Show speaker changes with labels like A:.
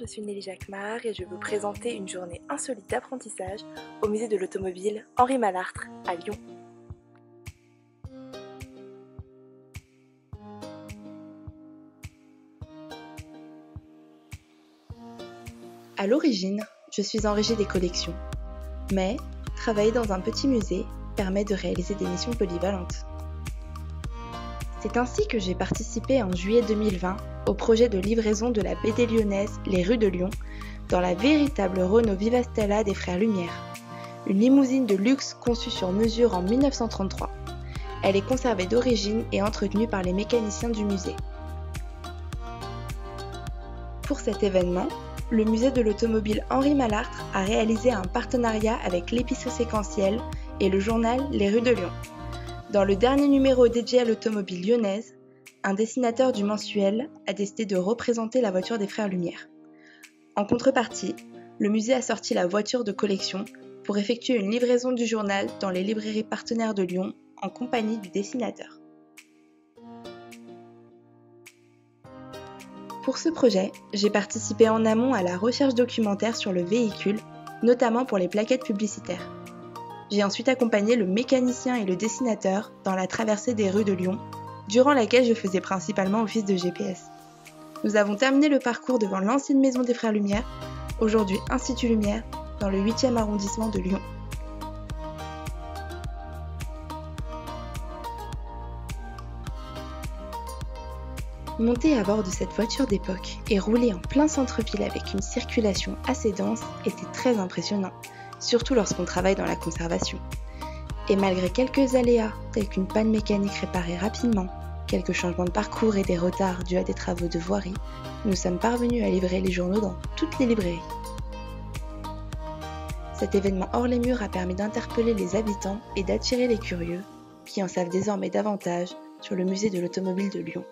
A: je suis Nelly Jacquemart et je vais vous présenter une journée insolite d'apprentissage au musée de l'automobile Henri Malartre à Lyon. À l'origine, je suis en régie des collections, mais travailler dans un petit musée permet de réaliser des missions polyvalentes. C'est ainsi que j'ai participé en juillet 2020 au projet de livraison de la BD lyonnaise Les Rues de Lyon dans la véritable Renault Vivastella des frères Lumière, une limousine de luxe conçue sur mesure en 1933. Elle est conservée d'origine et entretenue par les mécaniciens du musée. Pour cet événement, le musée de l'automobile Henri Malartre a réalisé un partenariat avec l'épicerie séquentielle et le journal Les Rues de Lyon. Dans le dernier numéro dédié à l'automobile lyonnaise, un dessinateur du mensuel a décidé de représenter la voiture des frères Lumière. En contrepartie, le musée a sorti la voiture de collection pour effectuer une livraison du journal dans les librairies partenaires de Lyon en compagnie du dessinateur. Pour ce projet, j'ai participé en amont à la recherche documentaire sur le véhicule, notamment pour les plaquettes publicitaires. J'ai ensuite accompagné le mécanicien et le dessinateur dans la traversée des rues de Lyon, durant laquelle je faisais principalement office de GPS. Nous avons terminé le parcours devant l'ancienne maison des Frères Lumière, aujourd'hui Institut Lumière, dans le 8e arrondissement de Lyon. Monter à bord de cette voiture d'époque et rouler en plein centre-ville avec une circulation assez dense était très impressionnant, surtout lorsqu'on travaille dans la conservation. Et malgré quelques aléas, tels qu'une panne mécanique réparée rapidement, quelques changements de parcours et des retards dus à des travaux de voirie, nous sommes parvenus à livrer les journaux dans toutes les librairies. Cet événement hors les murs a permis d'interpeller les habitants et d'attirer les curieux, qui en savent désormais davantage sur le musée de l'automobile de Lyon.